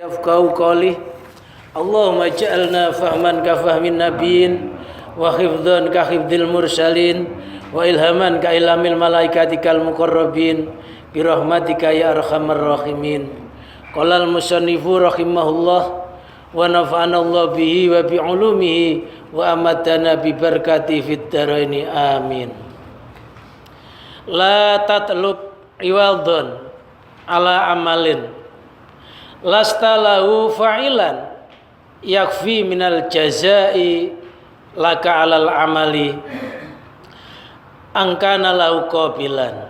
yafqahu qawli. Allahumma ja'alna fahman ka fahmin nabiyyin wa hifdzan ka hifdzil mursalin wa ilhaman ka ilhamil malaikatikal muqarrabin bi rahmatika ya arhamar rahimin. Qala al-musannifu rahimahullah wa nafa'ana Allah bihi wa bi ulumihi wa amatana bi barakati fid dharaini amin. La tatlub iwadun ala amalin lasta lahu fa'ilan yakfi minal jazai laka alal amali angkana lahu qabilan.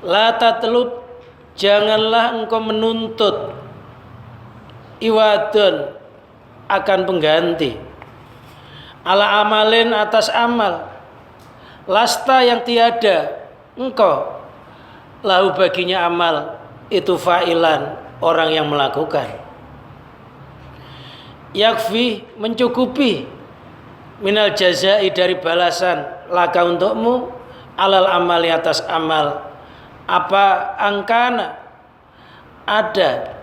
La tatlub, janganlah engkau menuntut iwadun akan pengganti ala amalin atas amal lasta yang tiada engkau lahu baginya amal itu fa'ilan orang yang melakukan yakfi mencukupi minal jazai dari balasan laka untukmu alal amali atas amal apa angkana ada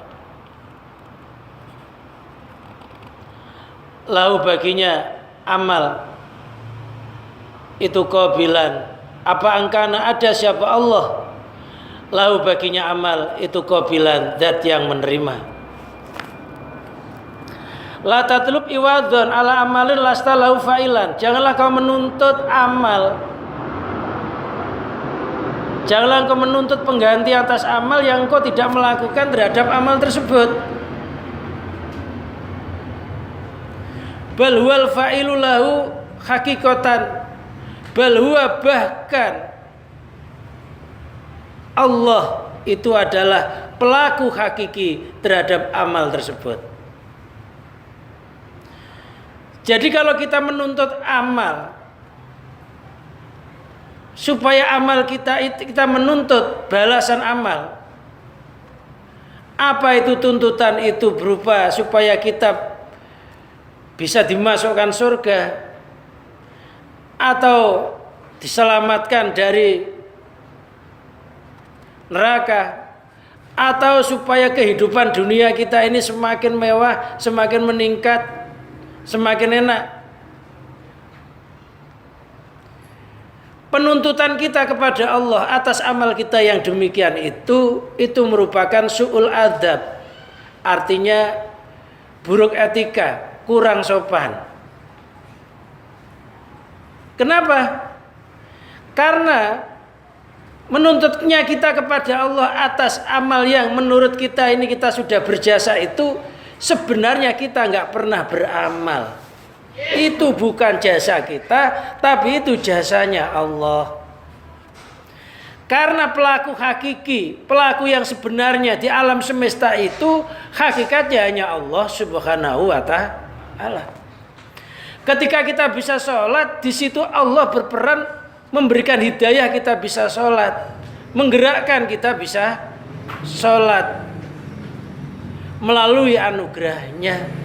lahu baginya amal itu qabilan apa angkana ada siapa Allah lahu baginya amal itu qabilan zat yang menerima. La tatlub iwadun ala amalin lasta lahu fa'ilan, janganlah kau menuntut amal, janganlah kau menuntut pengganti atas amal yang kau tidak melakukan terhadap amal tersebut. Bal huwal fa'ilu lahu hakikatan, bal huwa bahkan Allah itu adalah pelaku hakiki terhadap amal tersebut. Jadi kalau kita menuntut amal supaya amal kita menuntut balasan amal, apa itu tuntutan itu berupa supaya kita bisa dimasukkan surga atau diselamatkan dari neraka atau supaya kehidupan dunia kita ini semakin mewah, semakin meningkat, semakin enak. Penuntutan kita kepada Allah atas amal kita yang demikian itu merupakan su'ul adab, artinya buruk etika, kurang sopan. Kenapa? Karena menuntutnya kita kepada Allah atas amal yang menurut kita ini kita sudah berjasa itu sebenarnya kita nggak pernah beramal. Itu bukan jasa kita, tapi itu jasanya Allah. Karena pelaku hakiki, pelaku yang sebenarnya di alam semesta itu hakikatnya hanya Allah Subhanahu wa ta'ala. Ketika kita bisa sholat, di situ Allah berperan memberikan hidayah kita bisa sholat, menggerakkan kita bisa sholat melalui anugerahnya.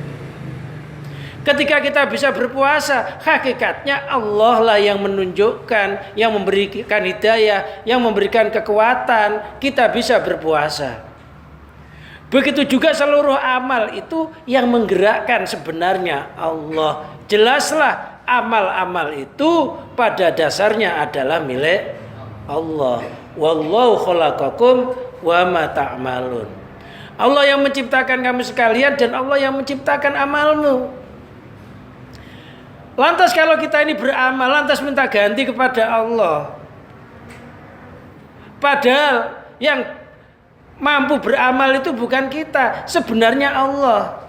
Ketika kita bisa berpuasa, hakikatnya Allah lah yang menunjukkan, yang memberikan hidayah, yang memberikan kekuatan, kita bisa berpuasa. Begitu juga seluruh amal itu yang menggerakkan sebenarnya Allah. Jelaslah amal-amal itu pada dasarnya adalah milik Allah. Wallahu khalaqakum wa ma ta'malun. Allah yang menciptakan kamu sekalian dan Allah yang menciptakan amalmu. Lantas kalau kita ini beramal, lantas minta ganti kepada Allah. Padahal yang mampu beramal itu bukan kita, sebenarnya Allah.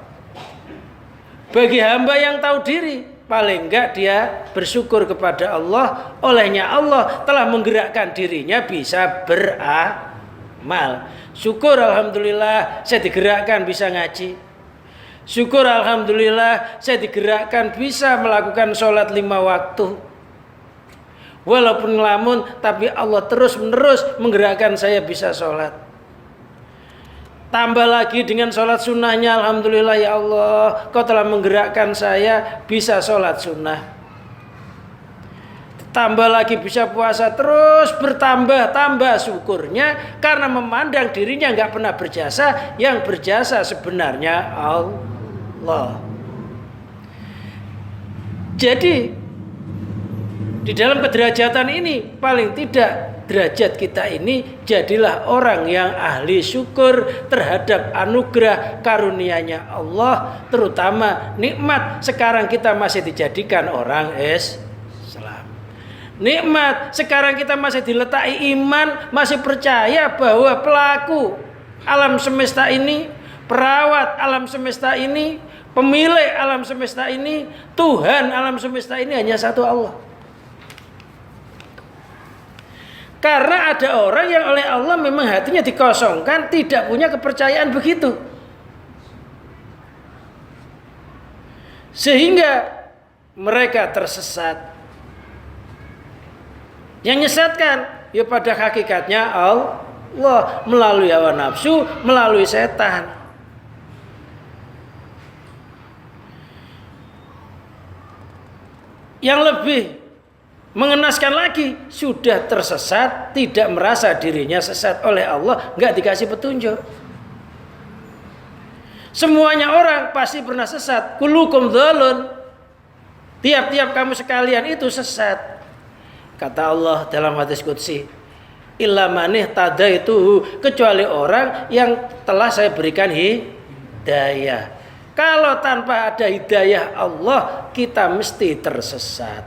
Bagi hamba yang tahu diri, paling enggak dia bersyukur kepada Allah. Olehnya Allah telah menggerakkan dirinya bisa beramal. Syukur alhamdulillah saya digerakkan bisa ngaji. Syukur alhamdulillah saya digerakkan bisa melakukan sholat 5 waktu. Walaupun ngelamun tapi Allah terus menerus menggerakkan saya bisa sholat. Tambah lagi dengan sholat sunnahnya, alhamdulillah ya Allah, Kau telah menggerakkan saya bisa sholat sunnah. tambah lagi bisa puasa terus, bertambah-tambah syukurnya karena memandang dirinya nggak pernah berjasa, yang berjasa sebenarnya Allah. Jadi di dalam kederajatan ini paling tidak derajat kita ini jadilah orang yang ahli syukur terhadap anugerah karunia-Nya Allah, terutama nikmat sekarang kita masih dijadikan orang Islam. Nikmat sekarang kita masih diletakkan iman, masih percaya bahwa pelaku alam semesta ini, perawat alam semesta ini, pemilik alam semesta ini, Tuhan alam semesta ini hanya satu Allah. Karena ada orang yang oleh Allah memang hatinya dikosongkan, tidak punya kepercayaan begitu, sehingga mereka tersesat. Yang nyesatkan ya pada hakikatnya Allah melalui hawa nafsu, melalui setan. Yang lebih mengenaskan lagi, sudah tersesat, tidak merasa dirinya sesat oleh Allah, nggak dikasih petunjuk. Semuanya orang pasti pernah sesat. Kullukum dzalun. Tiap-tiap kamu sekalian itu sesat. Kata Allah dalam hadis qudsi, illa manih tada itu, kecuali orang yang telah saya berikan hidayah. Kalau tanpa ada hidayah Allah, kita mesti tersesat.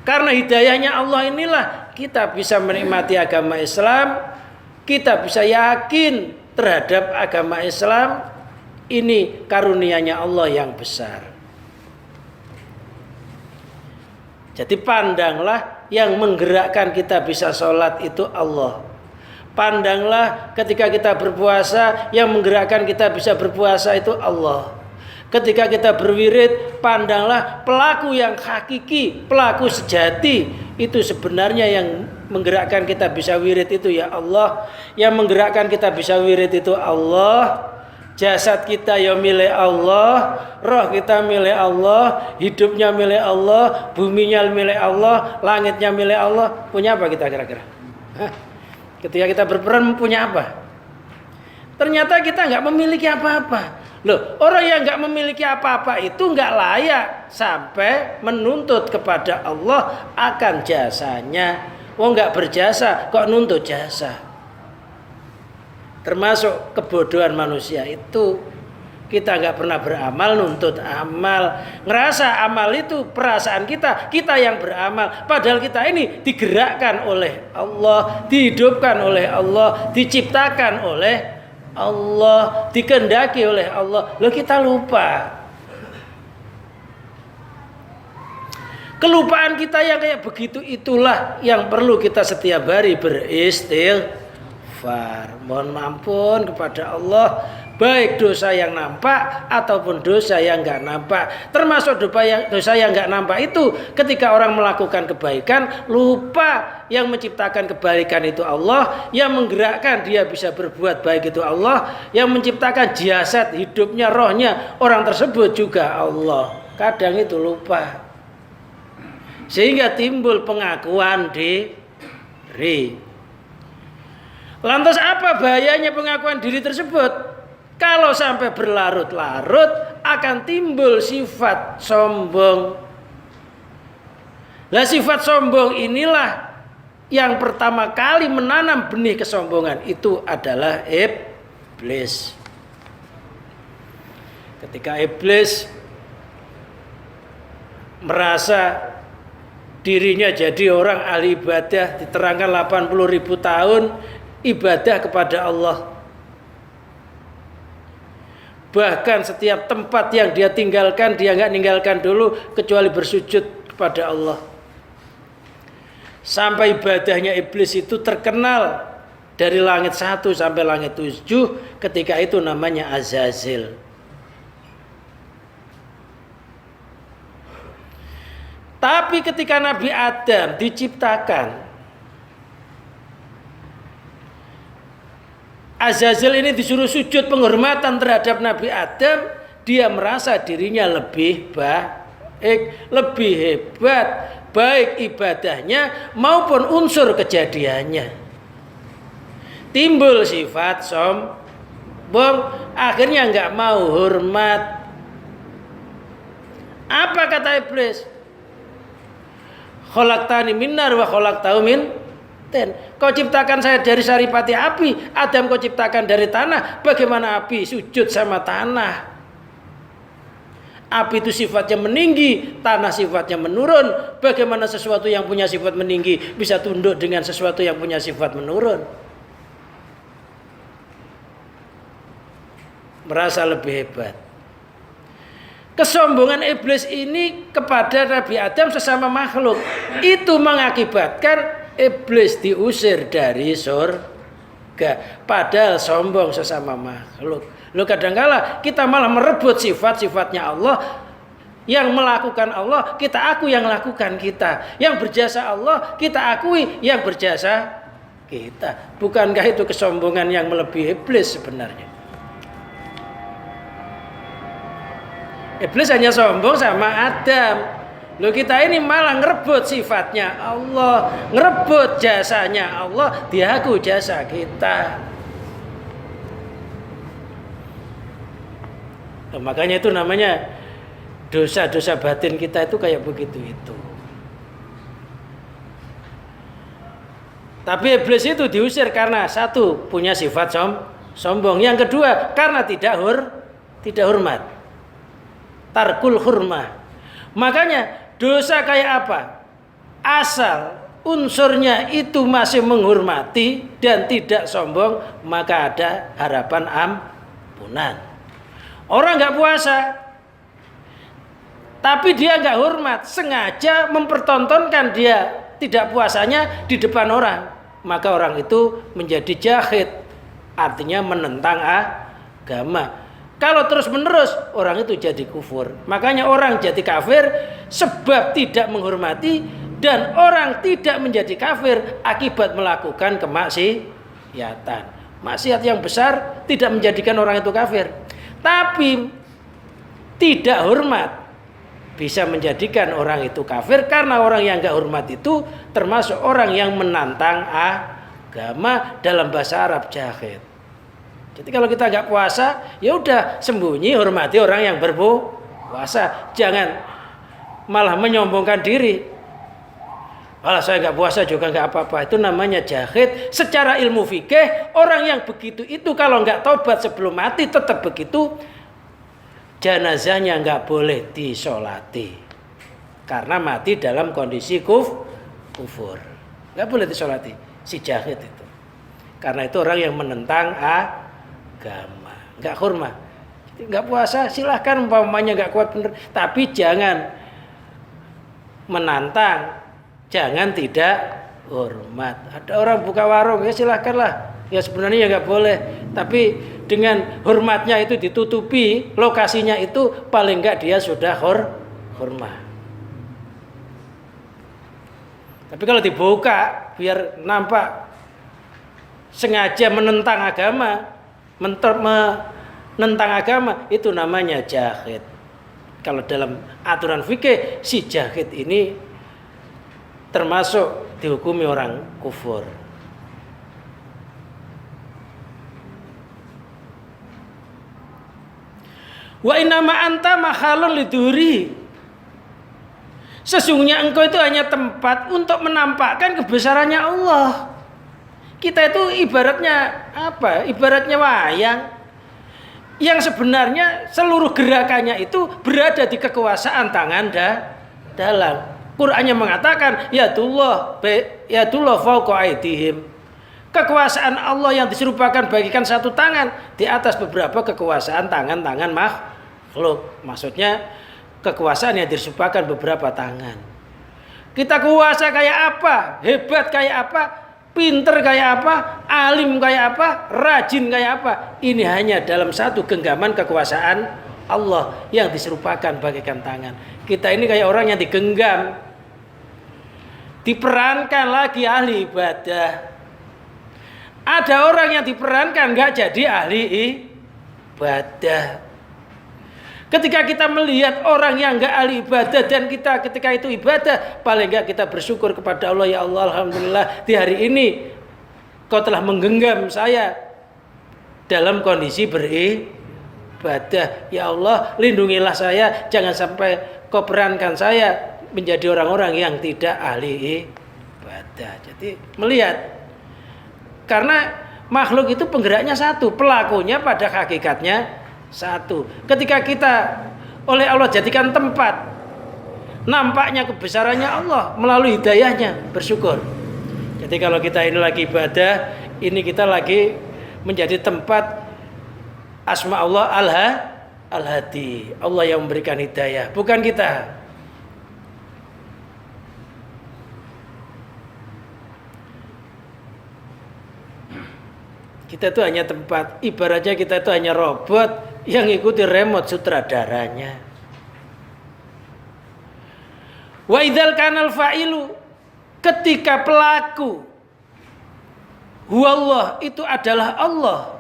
Karena hidayahnya Allah inilah kita bisa menikmati agama Islam, kita bisa yakin terhadap agama Islam. Ini karunia-Nya Allah yang besar. Jadi pandanglah yang menggerakkan kita bisa sholat itu Allah. Pandanglah ketika kita berpuasa, yang menggerakkan kita bisa berpuasa itu Allah. Ketika kita berwirid, pandanglah pelaku yang hakiki, pelaku sejati, itu sebenarnya yang menggerakkan kita bisa wirid itu ya Allah. Yang menggerakkan kita bisa wirid itu Allah. Jasad kita ya milik Allah, roh kita milik Allah, hidupnya milik Allah, buminya milik Allah, langitnya milik Allah. Punya apa kita kira-kira? Ketika kita berperan punya apa? Ternyata kita nggak memiliki apa-apa. Loh, orang yang nggak memiliki apa-apa itu nggak layak sampai menuntut kepada Allah akan jasanya. Nggak berjasa kok nuntut jasa. Termasuk kebodohan manusia itu, kita nggak pernah beramal nuntut amal, ngerasa amal itu perasaan kita yang beramal, padahal kita ini digerakkan oleh Allah, dihidupkan oleh Allah, diciptakan oleh Allah, dikehendaki oleh Allah. Loh, kita lupa. Kelupaan kita yang kayak begitu itulah yang perlu kita setiap hari beristighfar. Mohon ampun kepada Allah, baik dosa yang nampak ataupun dosa yang nggak nampak. Termasuk dosa yang nggak nampak itu ketika orang melakukan kebaikan, lupa yang menciptakan kebaikan itu Allah, yang menggerakkan dia bisa berbuat baik itu Allah, yang menciptakan jasad hidupnya, rohnya orang tersebut juga Allah. Kadang itu lupa, sehingga timbul pengakuan diri. Lantas apa bahayanya pengakuan diri tersebut? Kalau sampai berlarut-larut akan timbul sifat sombong. Lah sifat sombong inilah yang pertama kali menanam benih kesombongan, itu adalah iblis. Ketika iblis merasa dirinya jadi orang ahli ibadah, diterangkan 80.000 tahun ibadah kepada Allah. Bahkan setiap tempat yang dia tinggalkan, dia nggak ninggalkan dulu kecuali bersujud kepada Allah. Sampai ibadahnya iblis itu terkenal dari langit 1 sampai langit 7, ketika itu namanya Azazil. Tapi ketika Nabi Adam diciptakan, Azazil ini disuruh sujud penghormatan terhadap Nabi Adam, dia merasa dirinya lebih baik, lebih hebat, baik ibadahnya maupun unsur kejadiannya. Timbul sifat sombong, akhirnya nggak mau hormat. Apa kata iblis? Khalaqtani min nar wa khalaqtahu min tin. Kau ciptakan saya dari saripati api, Adam kau ciptakan dari tanah. Bagaimana api sujud sama tanah? Api itu sifatnya meninggi, tanah sifatnya menurun. Bagaimana sesuatu yang punya sifat meninggi bisa tunduk dengan sesuatu yang punya sifat menurun? Merasa lebih hebat. Kesombongan iblis ini kepada Nabi Adam sesama makhluk itu mengakibatkan iblis diusir dari surga. Padahal sombong sesama makhluk. Loh, kadangkala kita malah merebut sifat-sifatnya Allah. Yang melakukan Allah, kita akui yang lakukan kita. Yang berjasa Allah, kita akui yang berjasa kita. Bukankah itu kesombongan yang melebihi iblis sebenarnya? Iblis hanya sombong sama Adam. Loh, kita ini malah ngerebut sifatnya Allah, ngerebut jasanya Allah, diaku jasa kita. Nah, makanya itu namanya dosa-dosa batin kita itu kayak begitu itu. Tapi iblis itu diusir karena satu, punya sifat sombong. Yang kedua, karena tidak hormat. Tarkul hurmah. Makanya dosa kayak apa? Asal unsurnya itu masih menghormati dan tidak sombong, maka ada harapan ampunan. Orang nggak puasa, tapi dia nggak hormat, sengaja mempertontonkan dia tidak puasanya di depan orang, maka orang itu menjadi jahid, artinya menentang agama. Kalau terus menerus orang itu jadi kufur. Makanya orang jadi kafir sebab tidak menghormati, dan orang tidak menjadi kafir akibat melakukan kemaksiatan. Maksiat yang besar tidak menjadikan orang itu kafir, tapi tidak hormat bisa menjadikan orang itu kafir, karena orang yang gak hormat itu termasuk orang yang menantang agama, dalam bahasa Arab jahid. Jadi kalau kita nggak puasa, ya udah sembunyi, hormati orang yang berpuasa. Jangan malah menyombongkan diri. Kalau saya nggak puasa juga nggak apa-apa. Itu namanya jahid. Secara ilmu fikih, orang yang begitu itu kalau nggak taubat sebelum mati tetap begitu, jenazahnya nggak boleh disolati. Karena mati dalam kondisi kufur. Nggak boleh disolati si jahid itu. Karena itu orang yang menentang agama, nggak hormat. Nggak puasa silahkan, umpamanya nggak kuat bener, tapi jangan menantang, jangan tidak hormat. Ada orang buka warung, ya silahkanlah, ya sebenarnya ya nggak boleh, tapi dengan hormatnya itu ditutupi lokasinya itu, paling nggak dia sudah hormat. Tapi kalau dibuka biar nampak sengaja menentang agama, menentang agama, itu namanya jahid. Kalau dalam aturan fikih, si jahid ini termasuk dihukumi orang kufur. Wa innama anta mahalun liduri. Sesungguhnya engkau itu hanya tempat untuk menampakkan kebesarannya Allah. Kita itu ibaratnya apa? Ibaratnya wayang yang sebenarnya seluruh gerakannya itu berada di kekuasaan tangan dalam. Qur'annya mengatakan ya tullah fauqa aidihim. Kekuasaan Allah yang diserupakan bagikan satu tangan di atas beberapa kekuasaan tangan-tangan makhluk. Maksudnya kekuasaan yang diserupakan beberapa tangan. Kita kuasa kayak apa? Hebat kayak apa? Pinter kayak apa, alim kayak apa, rajin kayak apa. Ini hanya dalam satu genggaman kekuasaan Allah yang diserupakan bagaikan tangan. Kita ini kayak orang yang digenggam, diperankan lagi ahli ibadah. Ada orang yang diperankan gak jadi ahli ibadah. Ketika kita melihat orang yang enggak ahli ibadah dan kita ketika itu ibadah, paling enggak kita bersyukur kepada Allah, ya Allah, alhamdulillah di hari ini Kau telah menggenggam saya dalam kondisi beribadah. Ya Allah, lindungilah saya, jangan sampai Kau perankan saya menjadi orang-orang yang tidak ahli ibadah. Jadi melihat, karena makhluk itu penggeraknya satu, pelakunya pada hakikatnya satu. Ketika kita oleh Allah jadikan tempat nampaknya kebesarannya Allah melalui hidayahnya, bersyukur. Jadi kalau kita ini lagi ibadah, ini kita lagi menjadi tempat asma Allah Al-Hadi, Allah yang memberikan hidayah, bukan kita. Kita itu hanya tempat, ibaratnya kita itu hanya robot yang ikuti remote sutradaranya. Wa idzal kanal fa'ilu, ketika pelaku huwallah itu adalah Allah,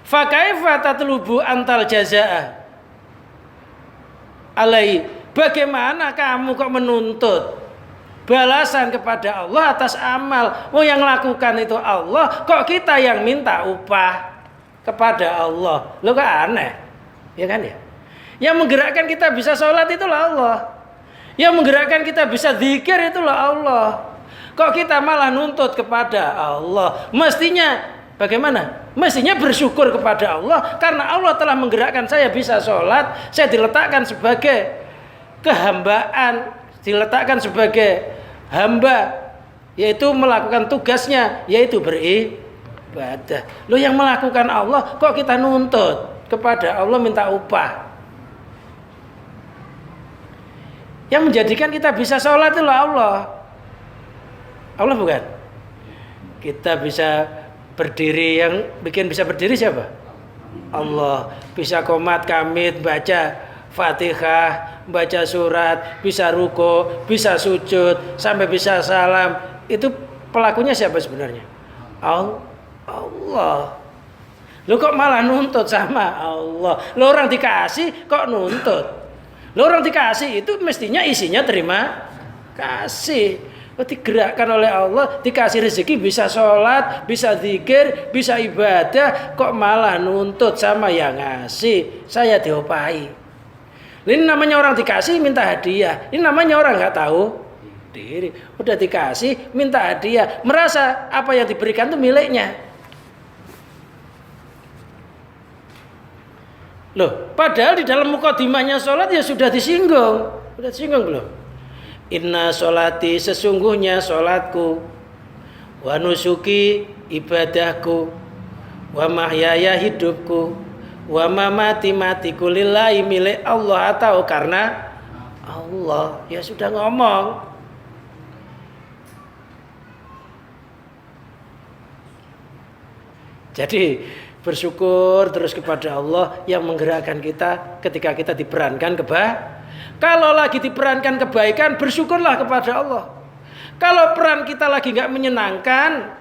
fa kaifa tatlubu antal jazaa alai, bagaimana kamu kok menuntut balasan kepada Allah atas amal? Oh, yang lakukan itu Allah, kok kita yang minta upah kepada Allah? Lo kok aneh, ya kan ya? Yang menggerakkan kita bisa sholat itulah Allah, yang menggerakkan kita bisa zikir itulah Allah. Kok kita malah nuntut kepada Allah? Mestinya bagaimana? Mestinya bersyukur kepada Allah, karena Allah telah menggerakkan saya bisa sholat, saya diletakkan sebagai kehambaan, diletakkan sebagai hamba, yaitu melakukan tugasnya, yaitu beribadah. Lo yang melakukan Allah, kok kita nuntut kepada Allah minta upah? Yang menjadikan kita bisa sholat itulah Allah. Allah bukan? Kita bisa berdiri, yang bikin bisa berdiri siapa? Allah. Bisa qomat, kamit, baca Fatihah, baca surat, bisa ruko, bisa sujud, sampai bisa salam. Itu pelakunya siapa sebenarnya? Allah. Lo kok malah nuntut sama Allah? Lo orang dikasih kok nuntut? Lo orang dikasih itu mestinya isinya terima kasih. Digerakkan oleh Allah, dikasih rezeki, bisa sholat, bisa zikir, bisa ibadah, kok malah nuntut sama yang ngasih? Saya diopahi. Ini namanya orang dikasih minta hadiah. Ini namanya orang nggak tahu diri. Udah dikasih minta hadiah, merasa apa yang diberikan itu miliknya. Loh, padahal di dalam mukadimahnya sholat ya sudah disinggung. Sudah disinggung belum? Inna sholati, sesungguhnya sholatku, wa nusuki, ibadahku, wa mahyaya, hidupku, wa mamati, matiku, lillahi, milik Allah atau karena Allah. Ya sudah ngomong. Jadi bersyukur terus kepada Allah yang menggerakkan kita ketika kita diperankan kalau lagi diperankan kebaikan, bersyukurlah kepada Allah. Kalau peran kita lagi nggak menyenangkan,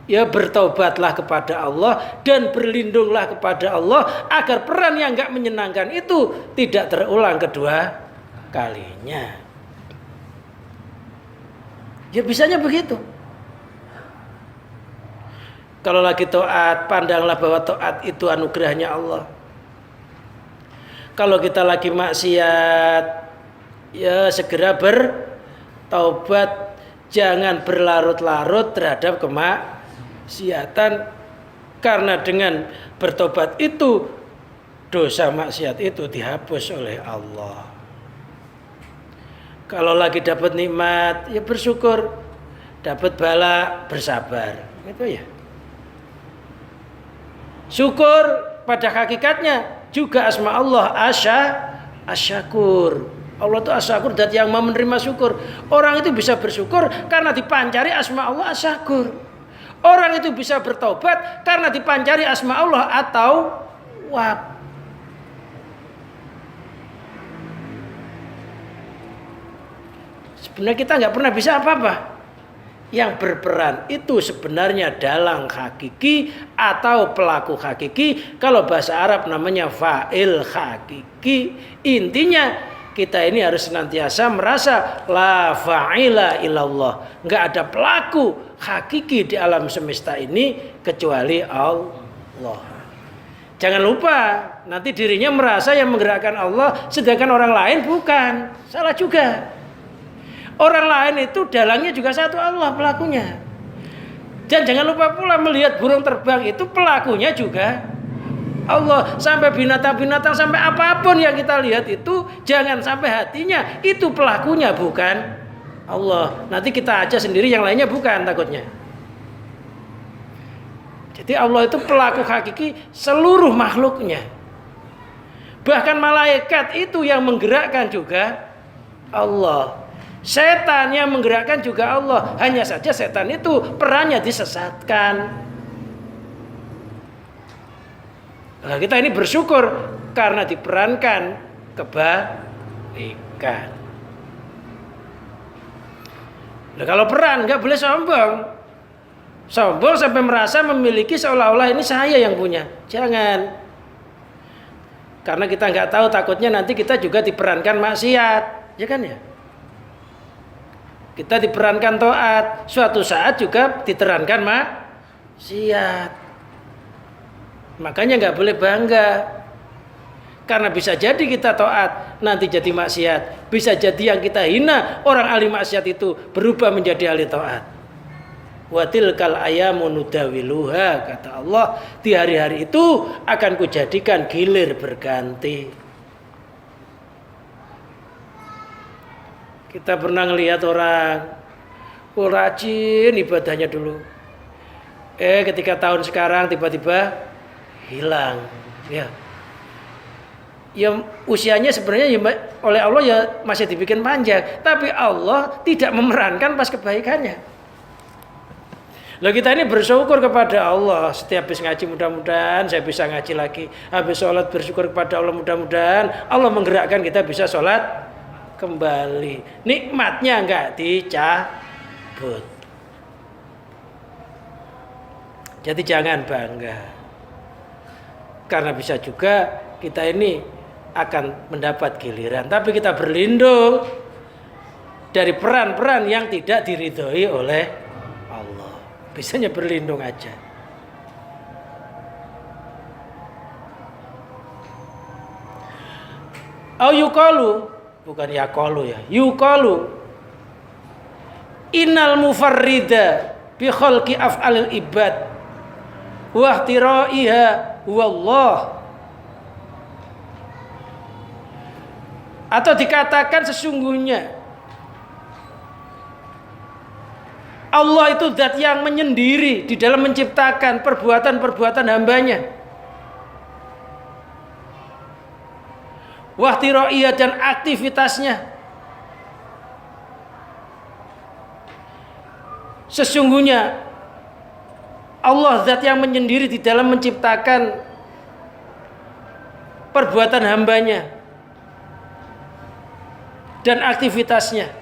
ya bertaubatlah kepada Allah dan berlindunglah kepada Allah agar peran yang nggak menyenangkan itu tidak terulang kedua kalinya. Ya bisanya begitu. Kalau lagi taat, pandanglah bahwa taat itu anugerahnya Allah. Kalau kita lagi maksiat, ya segera bertaubat, jangan berlarut-larut terhadap kemaksiatan, karena dengan bertobat itu dosa maksiat itu dihapus oleh Allah. Kalau lagi dapat nikmat, ya bersyukur, dapat bala bersabar, gitu ya. Syukur pada hakikatnya juga asma Allah asyakur. Allah itu asyakur, dat yang mau menerima syukur. Orang itu bisa bersyukur karena dipancari asma Allah asyakur. Orang itu bisa bertobat karena dipancari asma Allah atau wab. Sebenarnya kita nggak pernah bisa apa-apa. Yang berperan itu sebenarnya dalang hakiki atau pelaku hakiki. Kalau bahasa Arab namanya fa'il hakiki. Intinya kita ini harus senantiasa merasa la fa'ila illallah. Enggak ada pelaku hakiki di alam semesta ini kecuali Allah. Jangan lupa nanti dirinya merasa yang menggerakkan Allah, sedangkan orang lain bukan. Salah juga. Orang lain itu dalangnya juga satu, Allah pelakunya. Dan jangan lupa pula melihat burung terbang itu pelakunya juga Allah. Sampai binatang-binatang, sampai apapun yang kita lihat itu jangan sampai hatinya itu pelakunya bukan Allah. Nanti kita aja sendiri, yang lainnya bukan takutnya. Jadi Allah itu pelaku hakiki seluruh makhluknya. Bahkan malaikat itu yang menggerakkan juga Allah. Setan yang menggerakkan juga Allah. Hanya saja setan itu perannya disesatkan. Nah, kita ini bersyukur karena diperankan kebaikan. Nah, kalau peran nggak boleh sombong. Sombong sampai merasa memiliki seolah-olah ini saya yang punya. Jangan. Karena kita nggak tahu, takutnya nanti kita juga diperankan maksiat, ya kan ya? Kita diperankan taat, suatu saat juga diterankan maksiat. Makanya nggak boleh bangga. Karena bisa jadi kita taat, nanti jadi maksiat. Bisa jadi yang kita hina, orang ahli maksiat itu berubah menjadi ahli taat. Wa tilkal ayamu nudawiluha, kata Allah, di hari-hari itu akan kujadikan gilir berganti. Kita pernah ngelihat orang rajin ibadahnya dulu. Ketika tahun sekarang tiba-tiba hilang. Ya. Ya usianya sebenarnya ya, oleh Allah ya masih dibikin panjang, tapi Allah tidak memerankan pas kebaikannya. Loh, kita ini bersyukur kepada Allah. Setiap habis ngaji mudah-mudahan saya bisa ngaji lagi. Habis sholat bersyukur kepada Allah, mudah-mudahan Allah menggerakkan kita bisa sholat kembali. Nikmatnya enggak dicabut. Jadi jangan bangga. Karena bisa juga kita ini akan mendapat giliran. Tapi kita berlindung dari peran-peran yang tidak diridhoi oleh Allah. Bisanya berlindung aja. Au yuqalu, bukan yaqalu ya, yuqalu innal mufarrida bi khalqi af'alil ibad wa ihtiraiha huwallah. Atau dikatakan sesungguhnya Allah itu zat yang menyendiri di dalam menciptakan perbuatan-perbuatan hambanya. Wahtira'iyah, dan aktivitasnya. Sesungguhnya Allah zat yang menyendiri di dalam menciptakan perbuatan hambanya dan aktivitasnya.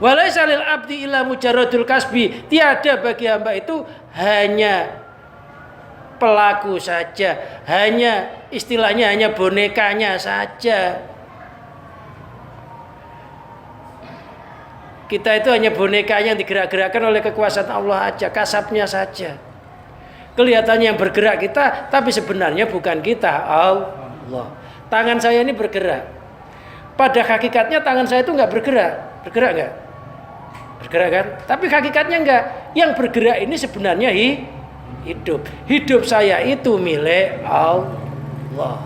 Walaisa lil abdi illa mujarradul kasbi. Tiada bagi hamba itu hanya pelaku saja, hanya istilahnya hanya bonekanya saja. Kita itu hanya bonekanya yang digerak-gerakkan oleh kekuasaan Allah aja, kasabnya saja. Kelihatannya yang bergerak kita, tapi sebenarnya bukan kita, Allah. Tangan saya ini bergerak. Pada hakikatnya tangan saya itu nggak bergerak, bergerak nggak? Bergerak kan? Tapi hakikatnya nggak. Yang bergerak ini sebenarnya hidup. Hidup saya itu milik Allah.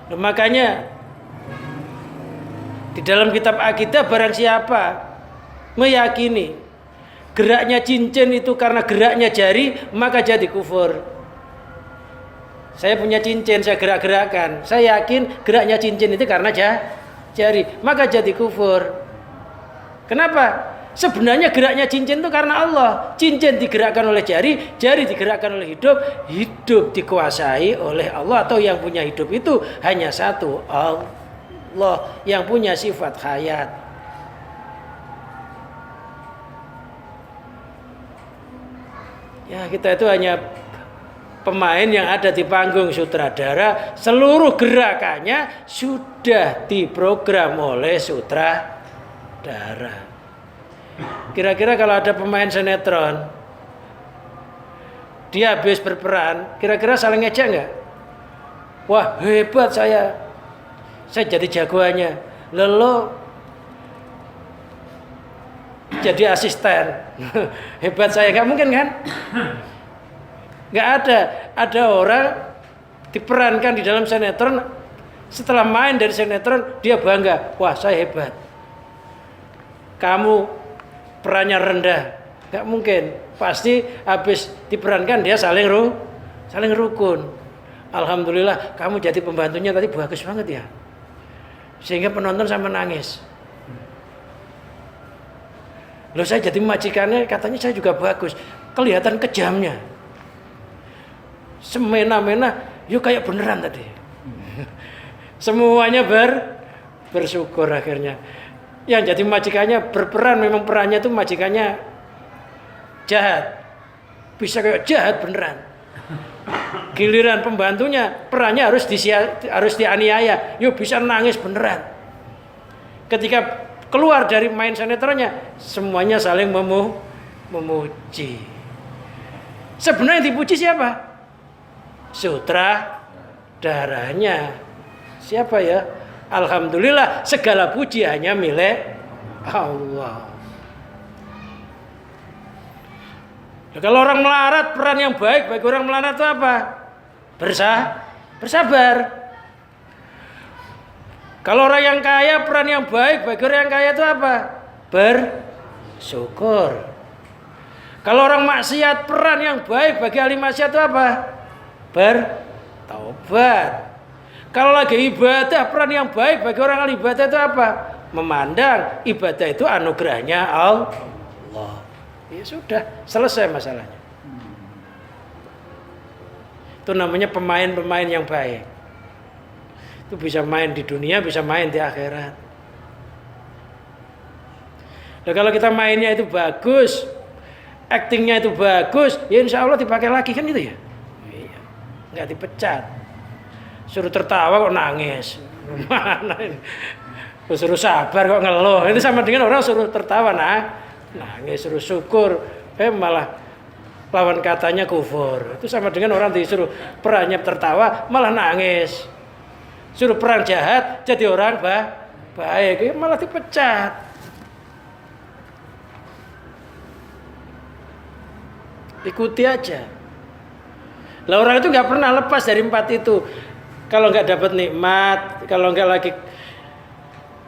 Nah, makanya di dalam kitab akidah, barang siapa meyakini geraknya cincin itu karena geraknya jari, maka jadi kufur. Saya punya cincin, saya gerak-gerakkan, saya yakin geraknya cincin itu karena jari, maka jadi kufur. Kenapa? Sebenarnya geraknya cincin itu karena Allah. Cincin digerakkan oleh jari, jari digerakkan oleh hidup, hidup dikuasai oleh Allah. Atau yang punya hidup itu hanya satu, Allah, yang punya sifat hayat. Ya kita itu hanya pemain yang ada di panggung, sutradara. Seluruh gerakannya sudah diprogram oleh sutradara. Kira-kira kalau ada pemain sinetron, dia habis berperan, kira-kira saling ngejek nggak? Wah hebat saya jadi jagoannya. Lalu jadi asisten. Hebat saya, nggak mungkin kan? Nggak ada orang diperankan di dalam sinetron, setelah main dari sinetron dia bangga, wah saya hebat. Kamu perannya rendah, nggak mungkin. Pasti habis diperankan dia saling rukun. Alhamdulillah kamu jadi pembantunya tadi bagus banget ya, sehingga penonton sampai nangis. Loh saya jadi majikannya, katanya saya juga bagus, kelihatan kejamnya. Semena-mena, yuk kayak beneran tadi. Semuanya bersyukur akhirnya. Yang jadi majikannya berperan, memang perannya itu majikannya jahat, bisa kayak jahat beneran. Giliran pembantunya perannya harus dianiaya, yuk bisa nangis beneran. Ketika keluar dari main sinetronnya, semuanya saling memuji. Sebenarnya yang dipuji siapa? Sutradaranya. Siapa ya? Alhamdulillah segala puji hanya milik Allah. Nah, kalau orang melarat, peran yang baik bagi orang melarat itu apa? Bersabar. Kalau orang yang kaya, peran yang baik bagi orang yang kaya itu apa? Bersyukur. Kalau orang maksiat, peran yang baik bagi ahli maksiat itu apa? Bertaubat. Kalau lagi ibadah, peran yang baik bagi orang ahli ibadah itu apa? Memandang ibadah itu anugerahnya Allah. Ya sudah, selesai masalahnya. Itu namanya pemain-pemain yang baik. Itu bisa main di dunia, bisa main di akhirat. Nah, kalau kita mainnya itu bagus, aktingnya itu bagus, ya insya Allah dipakai lagi kan gitu ya. Iya. Nggak dipecat. Suruh tertawa kok nangis. Mana ini? Suruh sabar kok ngeluh. Itu sama dengan orang suruh tertawa nangis, suruh syukur, malah lawan katanya kufur. Itu sama dengan orang disuruh perannya tertawa malah nangis. Suruh perang jahat jadi orang baik, malah dipecat. Ikuti aja. Lah orang itu nggak pernah lepas dari empat itu. Kalau nggak dapat nikmat, kalau nggak lagi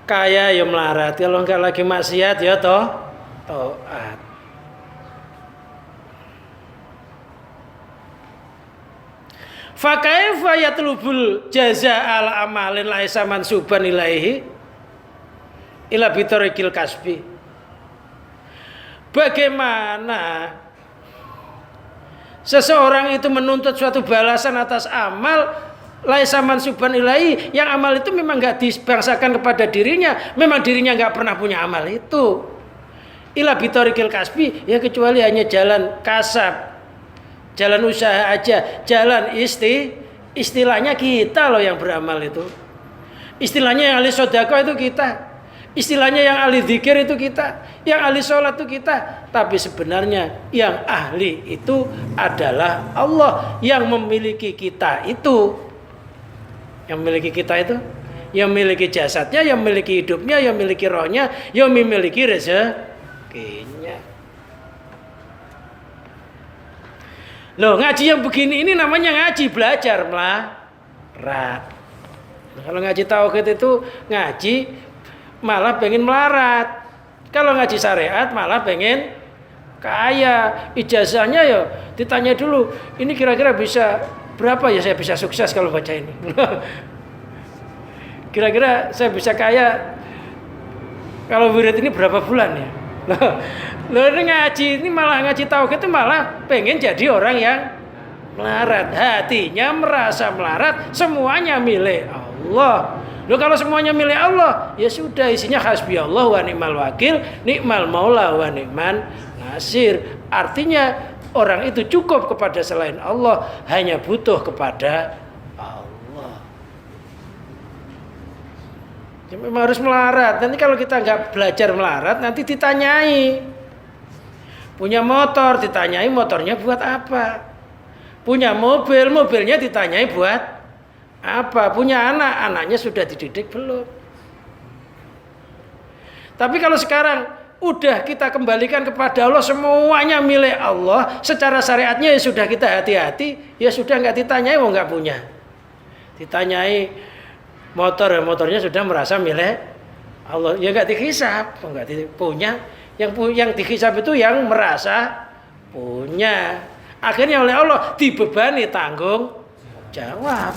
kaya ya melarat, kalau nggak lagi maksiat ya taat. Fa kaifa yatlubul jazaa amalin laisa mansuban ilaihi ila bitarikil kasbi. Bagaimana seseorang itu menuntut suatu balasan atas amal laisa mansuban ilaihi, yang amal itu memang nggak dibangsakan kepada dirinya, memang dirinya nggak pernah punya amal itu. Ila bitarikil kasbi, ya kecuali hanya jalan kasab, jalan usaha aja, jalan istilahnya kita loh yang beramal itu. Istilahnya yang ahli sedekah itu kita. Istilahnya yang ahli zikir itu kita, yang ahli sholat itu kita. Tapi sebenarnya yang ahli itu adalah Allah yang memiliki kita itu. Yang memiliki kita itu, yang memiliki jasadnya, yang memiliki hidupnya, yang memiliki rohnya, yang memiliki rezekinya. Loh, ngaji yang begini ini namanya ngaji belajar melarat. Kalau ngaji tauhid itu ngaji malah pengen melarat. Kalau ngaji syariat malah pengen kaya. Ijazahnya ya ditanya dulu, ini kira-kira bisa berapa ya saya bisa sukses kalau baca ini. Kira-kira saya bisa kaya kalau wirid ini berapa bulan ya. Loh ini ngaji, ini malah ngaji tauhid itu malah pengen jadi orang yang melarat. Hatinya merasa melarat, semuanya milik Allah. Loh kalau semuanya milik Allah, ya sudah isinya hasbiyallah wa ni'mal wakil, ni'mal maula wa ni'man nasir. Artinya orang itu cukup kepada selain Allah, hanya butuh kepada Allah. Jadi memang harus melarat. Nanti kalau kita nggak belajar melarat, nanti ditanyai. Punya motor, ditanyai motornya buat apa. Punya mobil, mobilnya ditanyai buat apa. Punya anak, anaknya sudah dididik belum. Tapi kalau sekarang udah kita kembalikan kepada Allah, semuanya milik Allah, secara syariatnya ya sudah kita hati-hati, ya sudah nggak ditanyai, mau nggak punya. Ditanyai motornya sudah merasa milik Allah, ya nggak dihisab, nggak punya. Yang dihisab itu yang merasa punya. Akhirnya oleh Allah dibebani tanggung jawab.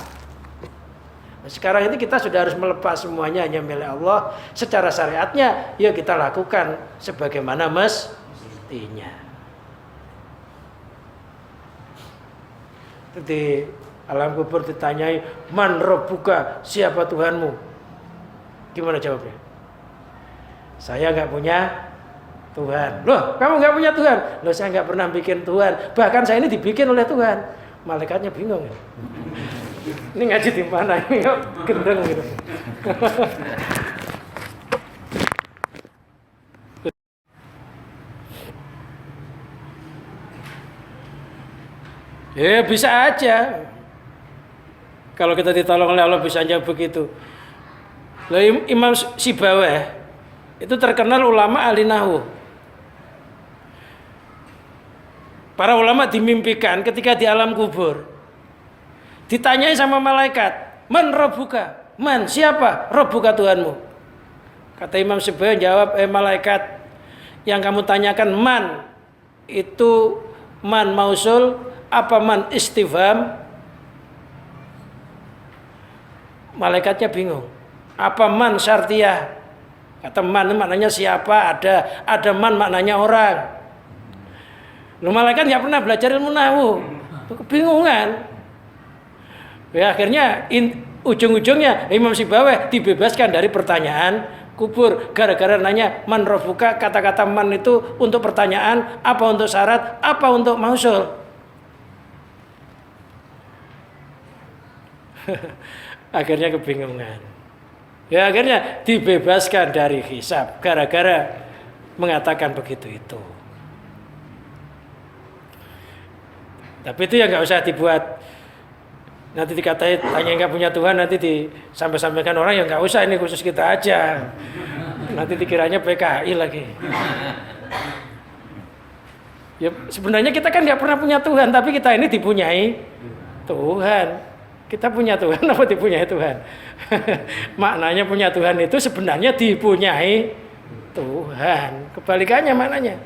Sekarang ini kita sudah harus melepas semuanya hanya milik Allah. Secara syariatnya ya kita lakukan sebagaimana mestinya. Di alam kubur ditanyai, man rabbuka, siapa Tuhanmu? Gimana jawabnya? Saya nggak punya Tuhan. Loh, kamu nggak punya Tuhan? Loh, saya nggak pernah bikin Tuhan. Bahkan saya ini dibikin oleh Tuhan. Malaikatnya bingung ya. Ini ngaji di mana ini kok gendeng gitu. Ya bisa aja. Kalau kita ditolong oleh Allah bisa aja begitu. Imam Sibawayh itu terkenal ulama ahli nahwu. Para ulama dimimpikan ketika di alam kubur. Ditanyai sama malaikat, man rabbuka? Man, siapa rabbuka Tuhanmu? Kata Imam Sibawayh jawab, malaikat, yang kamu tanyakan man, itu man mausul, apa man istifham? Malaikatnya bingung. Apa man syartiyah? Kata man maknanya siapa, ada man maknanya orang. Lu malaikat nggak pernah belajar ilmu nahwu. Kebingungan. Ya, akhirnya ujung-ujungnya Imam Sibawayh dibebaskan dari pertanyaan kubur gara-gara nanya man rabbuka. Kata-kata man itu untuk pertanyaan, apa untuk syarat, apa untuk mausul. Akhirnya kebingungan. Ya akhirnya dibebaskan dari hisab gara-gara mengatakan begitu itu. Tapi itu ya nggak usah dibuat. Nanti dikatai tanya nggak punya Tuhan, nanti disampaikan orang yang nggak usah, ini khusus kita aja. Nanti dikiranya PKI lagi. Ya sebenarnya kita kan nggak pernah punya Tuhan, tapi kita ini dipunyai Tuhan. Kita punya Tuhan apa dipunyai Tuhan? Maknanya punya Tuhan itu sebenarnya dipunyai Tuhan. Kebalikannya maknanya.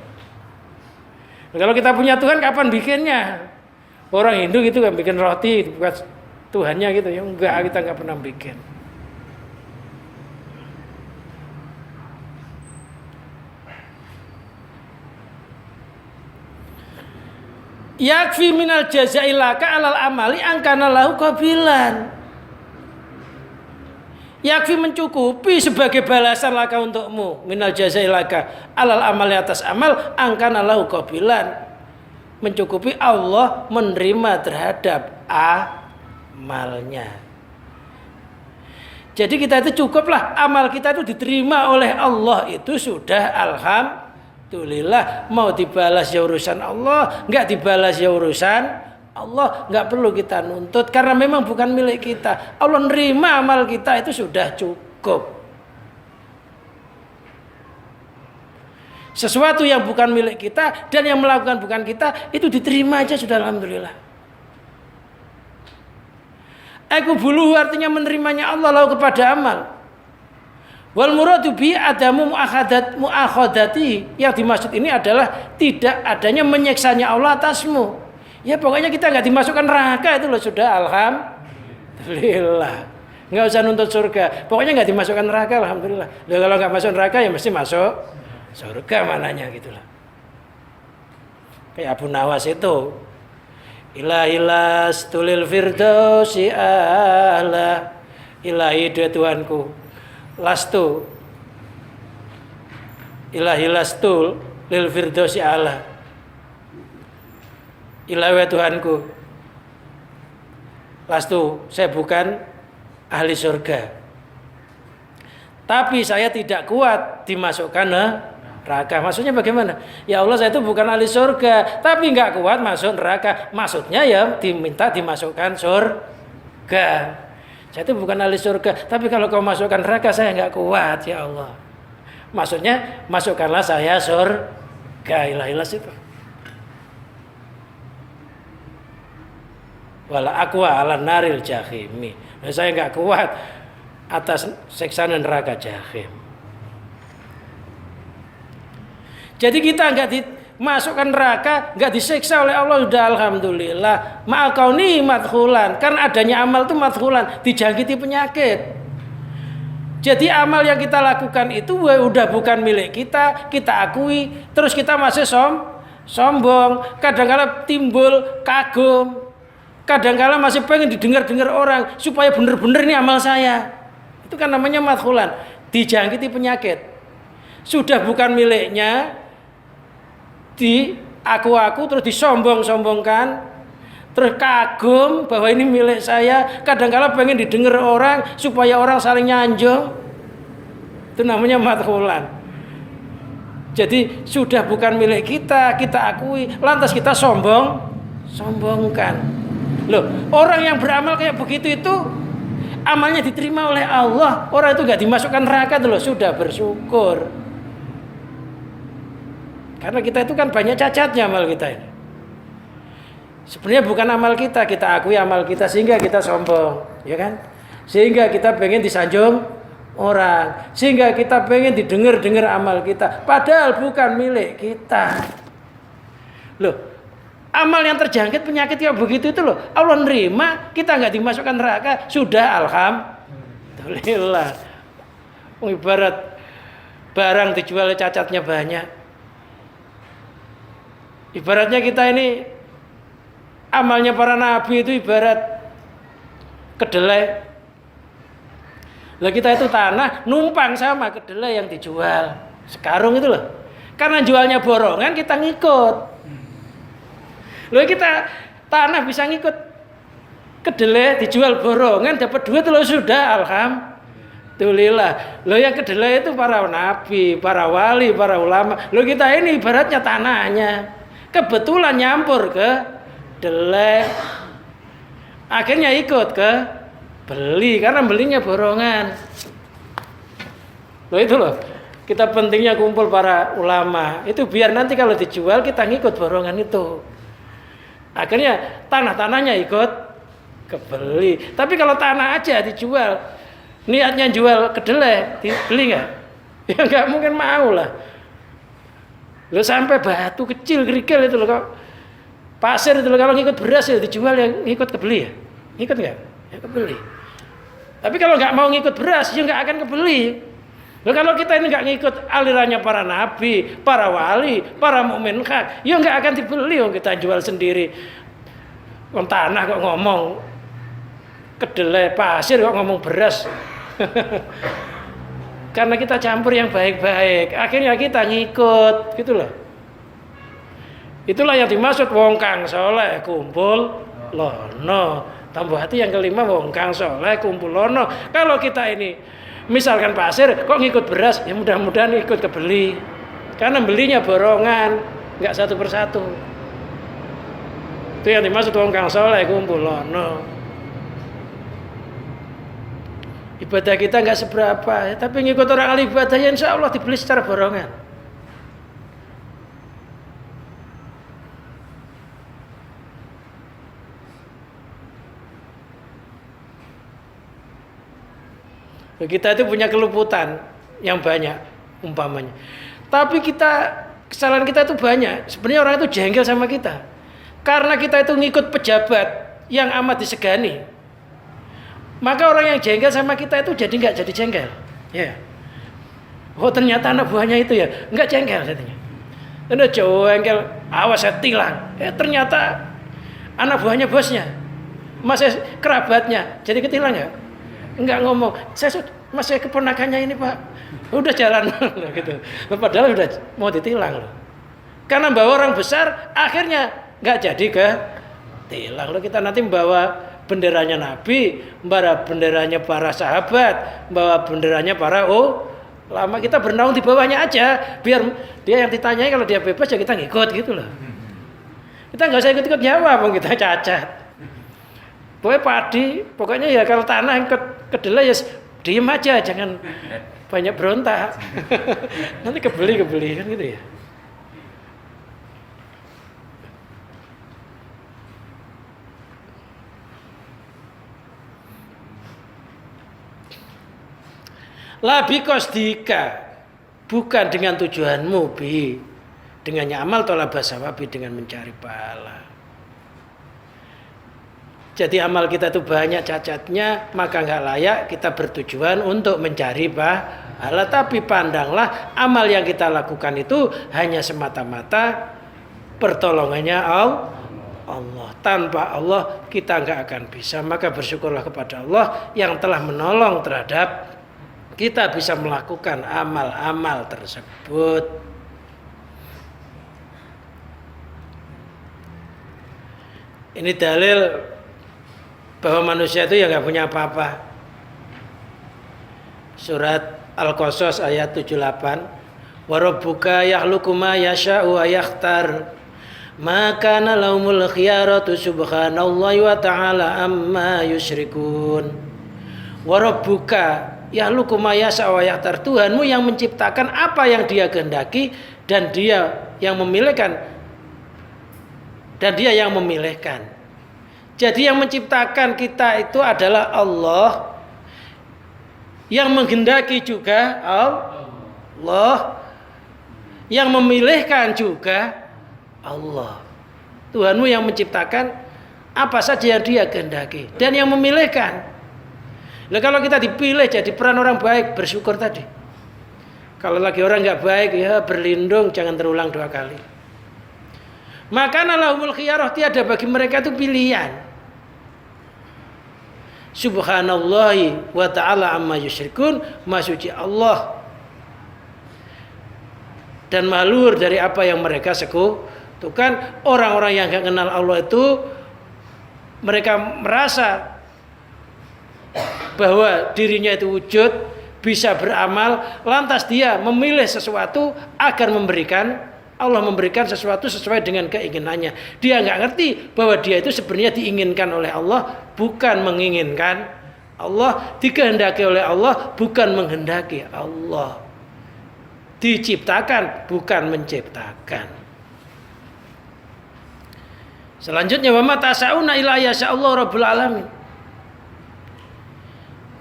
Kalau kita punya Tuhan kapan bikinnya? Orang Hindu gitu kan bikin roti buat Tuhannya gitu ya. Enggak, kita nggak pernah bikin. Yakfi minal jazailaka alal amali angkana lahu qabilan. Yakfi mencukupi sebagai balasan laka untukmu minal jazailaka alal amali atas amal angkana lahu qabilan. Mencukupi Allah menerima terhadap amalnya. Jadi kita itu cukuplah amal kita itu diterima oleh Allah itu sudah alhamdulillah. Mau dibalas ya urusan Allah, nggak dibalas ya urusan Allah, nggak perlu kita nuntut karena memang bukan milik kita. Allah nerima amal kita itu sudah cukup. Sesuatu yang bukan milik kita dan yang melakukan bukan kita itu diterima aja sudah alhamdulillah. Aku buluh artinya menerimanya Allah lalu kepada amal. Wal muradu bi adamu muakhadati. Yang dimaksud ini adalah tidak adanya menyiksanya Allah atasmu. Ya pokoknya kita nggak dimasukkan neraka itu loh sudah alhamdulillah. Nggak usah nuntut surga. Pokoknya nggak dimasukkan neraka alhamdulillah. Loh, kalau nggak masuk neraka ya mesti masuk surga mananya gitulah. Kayak Abu Nawas itu. Ilahilas tulil firdausi ahla. Ilahi dia Tuhanku. Lastu. Ilahilas tul lil firdausi ahla. Ilahi Tuhanku, lastu saya bukan ahli surga, tapi saya tidak kuat dimasukkan neraka. Maksudnya bagaimana? Ya Allah, saya itu bukan ahli surga, tapi nggak kuat masuk neraka. Maksudnya ya diminta dimasukkan surga. Saya itu bukan ahli surga, tapi kalau kau masukkan neraka saya nggak kuat ya Allah. Maksudnya masukkanlah saya surga. Ilah itu. Wala aqwa ala naril jahimi. Saya nggak kuat atas siksaan neraka jahim. Jadi kita nggak dimasukkan neraka, nggak disiksa oleh Allah, sudah alhamdulillah. Ma'akauni madkhulan, karena adanya amal itu madkhulan, dijangkiti penyakit. Jadi amal yang kita lakukan itu udah bukan milik kita, kita akui, terus kita masih sombong, kadang-kadang timbul kagum. Kadang-kadang masih pengen didengar-dengar orang supaya benar-benar ini amal saya. Itu kan namanya madkhulan, dijangkiti penyakit. Sudah bukan miliknya, diaku-aku terus disombong-sombongkan, terus kagum bahwa ini milik saya. Kadang-kadang pengen didengar orang supaya orang saling nyanjung. Itu namanya madkhulan. Jadi sudah bukan milik kita, kita akui, lantas kita sombongkan. Loh, orang yang beramal kayak begitu itu amalnya diterima oleh Allah. Orang itu nggak dimasukkan neraka tuh loh, sudah bersyukur. Karena kita itu kan banyak cacatnya amal kita ini. Sebenarnya bukan amal kita akui amal kita sehingga kita sombong, ya kan? Sehingga kita pengen disanjung orang, sehingga kita pengen didengar amal kita, padahal bukan milik kita. Loh, amal yang terjangkit penyakit yang begitu itu loh, Allah nerima, kita nggak dimasukkan neraka, sudah alhamdulillah. Ibarat barang dijual cacatnya banyak. Ibaratnya kita ini amalnya para nabi itu ibarat kedelai. Lah kita itu tanah numpang sama kedelai yang dijual sekarung itu loh. Karena jualnya borongan kita ngikut. Loh kita tanah bisa ngikut kedelai dijual borongan dapat duit loh, sudah alhamdulillah. Loh yang kedelai itu para nabi, para wali, para ulama. Loh kita ini ibaratnya tanahnya. Kebetulan nyampur ke kedelai. Akhirnya ikut ke beli karena belinya borongan. Loh itu loh. Kita pentingnya kumpul para ulama. Itu biar nanti kalau dijual kita ngikut borongan itu. Akhirnya tanah-tanahnya ikut kebeli. Tapi kalau tanah aja dijual, niatnya jual kedelai, dibeli nggak? Ya nggak mungkin mau lah. Lo sampai batu kecil kerikil itu loh, pasir itu loh, kalau ngikut beras ya dijual yang ngikut kebeli ya, ngikut nggak? Ya kebeli. Tapi kalau nggak mau ngikut beras ya nggak akan kebeli. Loh kalau kita ini nggak ngikut alirannya para nabi, para wali, para mukmin hak, ya nggak akan dibeli. Oh kita jual sendiri. Wong tanah kok ngomong kedelai, pasir kok ngomong beras. Karena kita campur yang baik-baik, akhirnya kita ngikut, gitu loh. Itulah yang dimaksud wong kang soleh kumpul lono. Tambah hati yang kelima, wong kang soleh kumpul lono. Kalau kita ini misalkan pasir kok ngikut beras, ya mudah-mudahan ikut kebeli. Karena belinya borongan, nggak satu persatu. Itu yang dimaksud wong kang soleh kumpul lono. Ibadah kita nggak seberapa, ya, tapi ngikut orang ahli ibadah ya insya Allah dibeli secara borongan. Kita itu punya keluputan yang banyak umpamanya. Tapi kesalahan kita itu banyak. Sebenarnya orang itu jengkel sama kita. Karena kita itu ngikut pejabat yang amat disegani. Maka orang yang jengkel sama kita itu jadi nggak jadi jengkel. Ya. Oh ternyata anak buahnya itu ya nggak jengkel katanya. Udah jengkel, awas saya tilang. Ternyata anak buahnya bosnya, masih kerabatnya, jadi ketilang ya? Enggak ngomong, saya masih keponakannya ini pak, udah jalan gitu. Padahal udah mau ditilang loh. Karena bawa orang besar, akhirnya nggak jadi ke tilang. Kalau kita nanti membawa benderanya Nabi, membawa benderanya para sahabat, membawa benderanya para lama, kita bernaung di bawahnya aja, biar dia yang ditanyai, kalau dia bebas ya kita ngikut gitu loh. Kita nggak usah ikut-ikut nyawa, pun kita cacat. Pokoknya padi, pokoknya ya kalau tanah yang kedelai ya diem aja, jangan banyak berontak. Nanti kebeli kan gitu ya. Labi kosdika, bukan dengan tujuanmu bi, dengannya amal tolak basawabi, dengan mencari pahala. Jadi amal kita itu banyak cacatnya, maka nggak layak kita bertujuan untuk mencari pahala. Tapi pandanglah amal yang kita lakukan itu hanya semata-mata pertolongannya Allah. Tanpa Allah kita nggak akan bisa. Maka bersyukurlah kepada Allah yang telah menolong terhadap kita bisa melakukan amal-amal tersebut. Ini dalil bahwa manusia itu ya nggak punya apa-apa. Surat Al-Qasas ayat 78. Wa rabbuka yakhluqu ma yasha'u wa yakhtar. Ma kana lahumul khiyaratu subhanallahi wa ta'ala amma yusyrikun. Wa rabbuka yakhluqu ma yasha'u wa yakhtar. Tuhanmu yang menciptakan apa yang Dia kehendaki dan Dia yang memilihkan. Dan Dia yang memilihkan. Jadi yang menciptakan kita itu adalah Allah, yang menghendaki juga Allah, yang memilihkan juga Allah. Tuhanmu yang menciptakan apa saja yang Dia kehendaki dan yang memilihkan. Nah, kalau kita dipilih jadi peran orang baik, bersyukur tadi. Kalau lagi orang nggak baik, ya berlindung, jangan terulang 2 kali. Maka lahumul khiyarah, tiada bagi mereka itu pilihan. Subhanallahi wa ta'ala amma yusyrikun, maha suci Allah dan maha dari apa yang mereka sekutukan. Orang-orang yang gak kenal Allah itu mereka merasa bahwa dirinya itu wujud, bisa beramal, lantas dia memilih sesuatu agar Allah memberikan sesuatu sesuai dengan keinginannya. Dia nggak ngerti bahwa dia itu sebenarnya diinginkan oleh Allah, bukan menginginkan Allah. Dikehendaki oleh Allah, bukan menghendaki Allah. Diciptakan, bukan menciptakan. Selanjutnya, wa ma tasa'una illa yasha'allahu rabbul alamin.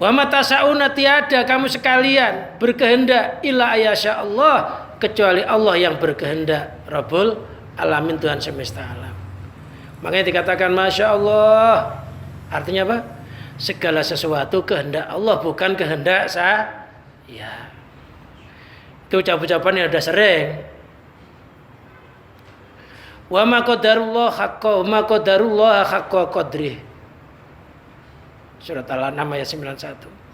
Wa ma tasa'una, tiada kamu sekalian berkehendak illa yasha'allah, kecuali Allah yang berkehendak, Rabbul Alamin, Tuhan semesta alam. Makanya dikatakan Masya Allah, artinya apa? Segala sesuatu kehendak Allah, bukan kehendak saya. Itu ucapan yang sudah sering. Wa ma qadarullah haqqa qadrih. Surat Al-An'am ayat 91.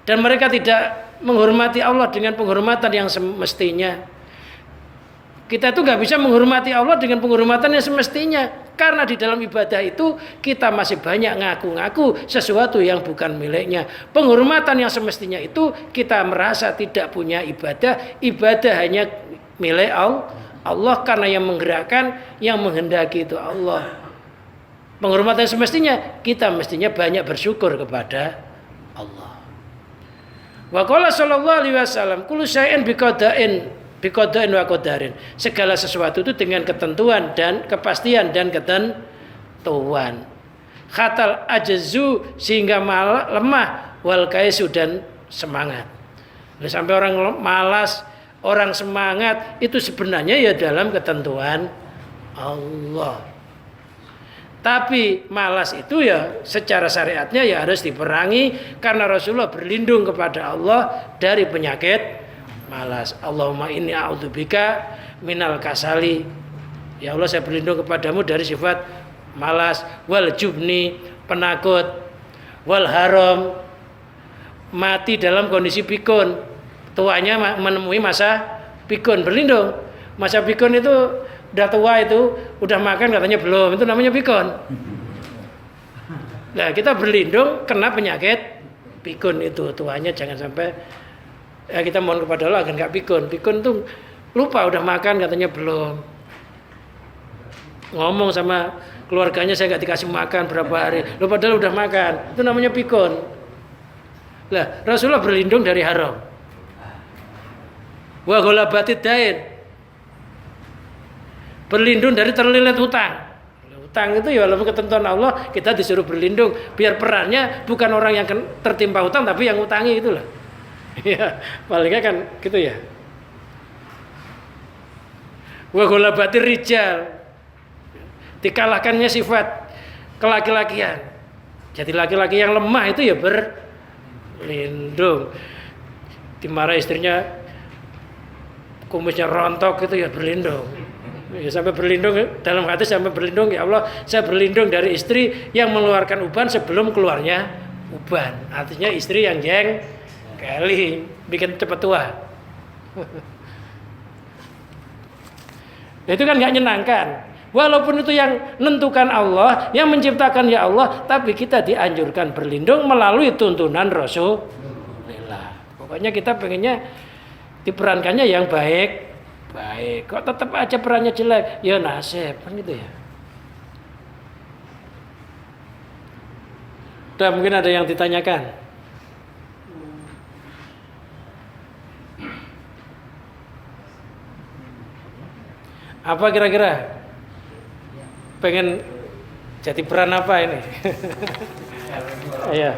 Dan mereka tidak menghormati Allah dengan penghormatan yang semestinya. Kita itu nggak bisa menghormati Allah dengan penghormatan yang semestinya, karena di dalam ibadah itu kita masih banyak ngaku-ngaku sesuatu yang bukan miliknya. Penghormatan yang semestinya itu kita merasa tidak punya ibadah hanya milik Allah, karena yang menggerakkan, yang menghendaki itu Allah. Penghormatan semestinya kita mestinya banyak bersyukur kepada Allah. Wa qala sallallahu alaihi wasallam, kullu syai'in biqada'in wa qadarin. Segala sesuatu itu dengan ketentuan dan kepastian dan ketentuan. Khatal ajzu, sehingga lemah, wal kaisu, dan semangat. Sampai orang malas, orang semangat, itu sebenarnya ya dalam ketentuan Allah. Tapi malas itu ya secara syariatnya ya harus diperangi, karena Rasulullah berlindung kepada Allah dari penyakit malas. Allahumma inni a'udzubika minal kasali. Ya Allah, saya berlindung kepadamu dari sifat malas, wal jubni, penakut, wal haram, mati dalam kondisi pikun. Tuanya menemui masa pikun, berlindung. Masa pikun itu udah tua itu, udah makan katanya belum, itu namanya pikun. Nah, kita berlindung kena penyakit pikun itu, tuanya jangan sampai kita mohon kepada Allah agar nggak pikun. Pikun tuh lupa udah makan katanya belum. Ngomong sama keluarganya saya nggak dikasih makan berapa hari, lo padahal udah makan, itu namanya pikun. Lah, Rasulullah berlindung dari haram. Wa ghalabatid dain. Berlindung dari terlilit hutang. Hutang itu ya walaupun ketentuan Allah, kita disuruh berlindung biar perannya bukan orang yang tertimpa hutang tapi yang ngutangi itulah. Ya, palingnya kan gitu ya. Wa ghalabatir rijal. Dikalahkannya sifat kelaki-lakian. Jadi laki-laki yang lemah itu ya berlindung. Dimarahi istrinya, kumisnya rontok itu ya berlindung. Ya, sampai berlindung dalam hati sampai berlindung, ya Allah saya berlindung dari istri yang mengeluarkan uban sebelum keluarnya uban. Artinya istri yang kali bikin cepat tua. Itu kan nggak nyenangkan. Walaupun itu yang menentukan Allah, yang menciptakan ya Allah, tapi kita dianjurkan berlindung melalui tuntunan Rasulullah. Pokoknya kita pengennya diperankannya yang baik. Kok tetap aja perannya jelek, ya nasib kan gitu ya. Udah, mungkin ada yang ditanyakan. Apa kira-kira? Pengen jadi peran apa ini? Iya.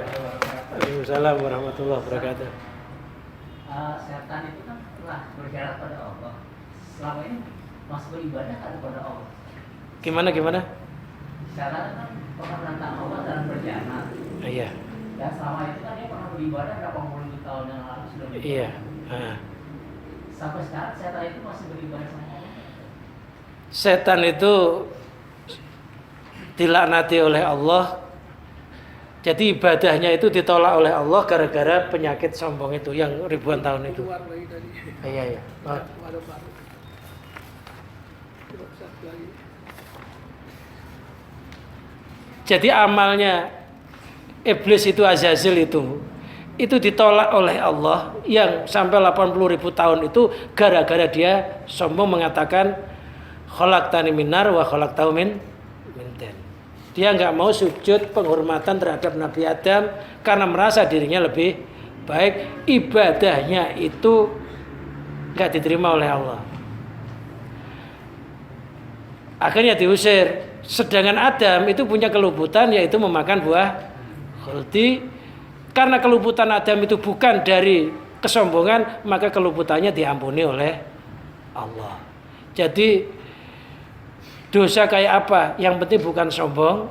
Waalaikumsalam warahmatullahi wabarakatuh. Setan itu kan telah berkhianat pada Allah. Selama ini masih beribadah kepada Allah. Gimana? Setan kan pernah menantang Allah dalam berkhianat. Iya. Dan selama itu kan dia pernah beribadah berapa puluh tahun yang lalu sudah beribadah. Iya. Sampai sekarang setan itu masih beribadah sama Allah. Setan itu dilaknati oleh Allah. Jadi ibadahnya itu ditolak oleh Allah gara-gara penyakit sombong itu yang ribuan tahun itu. Iya. Jadi amalnya iblis itu, Azazil itu ditolak oleh Allah yang sampai 80.000 tahun itu gara-gara dia sombong mengatakan khalaqtani min nar wa khalaqtahu min tin. Dia nggak mau sujud penghormatan terhadap Nabi Adam karena merasa dirinya lebih baik. Ibadahnya itu nggak diterima oleh Allah. Akhirnya diusir. Sedangkan Adam itu punya keluputan yaitu memakan buah khuldi. Karena keluputan Adam itu bukan dari kesombongan, maka keluputannya diampuni oleh Allah. Jadi dosa kayak apa? Yang penting bukan sombong.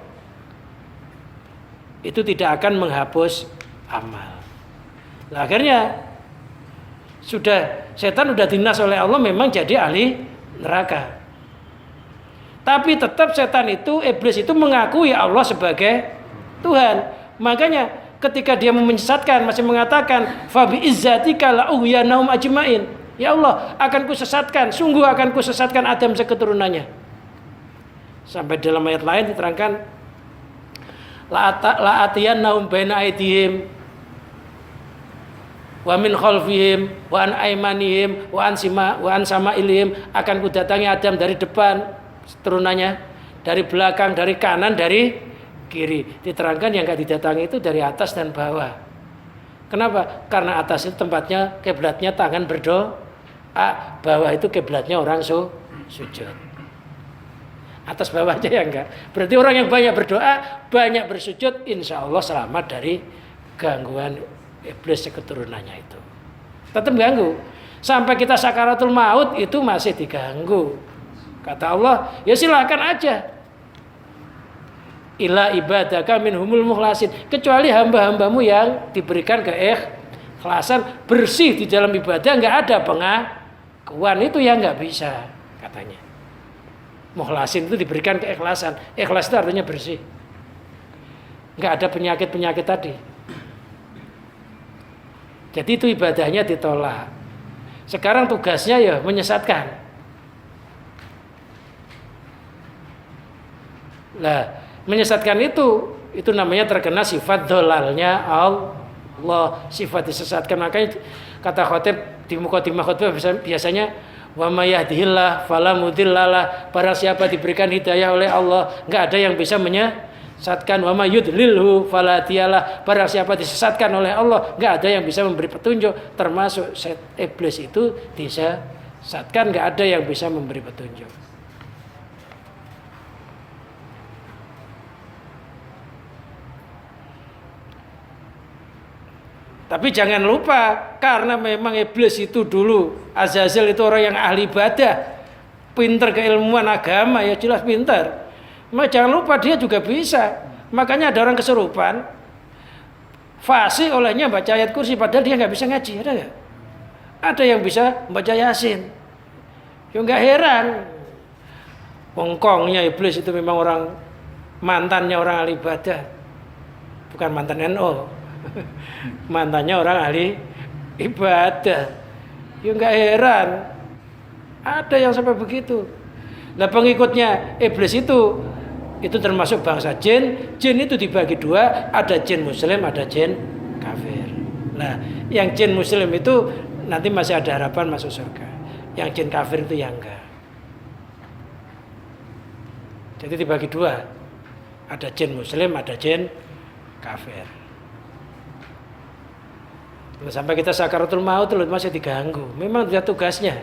Itu tidak akan menghapus amal. Nah, akhirnya setan sudah dinas oleh Allah memang jadi ahli neraka. Tapi tetap setan itu, iblis itu mengakui Allah sebagai Tuhan. Makanya ketika dia menyesatkan masih mengatakan fa bi izzatika la ughyanahum ajmain. Ya Allah, akan kusesatkan, sungguh akan kusesatkan Adam seketurunannya. Sampai dalam ayat lain diterangkan la atiyannahum baina aydihim wa min khalfihim wa an aymanihim wa an samailihim, akan kudatangi Adam dari depan turunannya, dari belakang, dari kanan, dari kiri. Diterangkan yang enggak didatangi itu dari atas dan bawah. Kenapa? Karena atas itu tempatnya kiblatnya tangan berdoa, bawah itu kiblatnya orang sujud. Atas bawahnya ya enggak. Berarti orang yang banyak berdoa, banyak bersujud, insya Allah selamat dari gangguan iblis keturunannya itu. Tetap ganggu. Sampai kita sakaratul maut itu masih diganggu. Kata Allah, ya silakan aja. Illa ibadaka minhumul mukhlasin, kecuali hamba-hambamu yang diberikan keikhlasan, bersih di dalam ibadah, enggak ada pengakuan, itu yang enggak bisa katanya. Mukhlasin itu diberikan keikhlasan. Ikhlas itu artinya bersih. Enggak ada penyakit-penyakit tadi. Jadi itu ibadahnya ditolak. Sekarang tugasnya ya menyesatkan. Lah, menyesatkan itu namanya terkena sifat dolalnya Allah, sifat disesatkan. Makanya kata khotib di mukadimah khutbah biasanya wa may yahdihillah fala mudhillalah, barang siapa diberikan hidayah oleh Allah enggak ada yang bisa menyesatkan. Wa may yudlilhu fala hadiyalah, barang siapa disesatkan oleh Allah enggak ada yang bisa memberi petunjuk. Termasuk iblis itu disesatkan, enggak ada yang bisa memberi petunjuk. Tapi jangan lupa, karena memang iblis itu dulu, Azazel itu orang yang ahli ibadah, pinter keilmuan agama, ya jelas pinter. Maka jangan lupa dia juga bisa. Makanya ada orang kesurupan, fasih olehnya baca ayat kursi, padahal dia nggak bisa ngaji, ada nggak? Ada yang bisa baca Yasin. Ya nggak heran. Bongkongnya iblis itu memang orang, mantannya orang ahli ibadah, bukan mantan NO. Mantannya orang ahli ibadah. Ya nggak heran, ada yang sampai begitu. Nah pengikutnya iblis itu termasuk bangsa jin. Jin itu dibagi dua, ada jin muslim, ada jin kafir. Nah yang jin muslim itu nanti masih ada harapan masuk surga. Yang jin kafir itu yang enggak. Jadi dibagi dua, ada jin muslim, ada jin kafir. Sampai kita sakaratul maut masih diganggu. Memang dia tugasnya.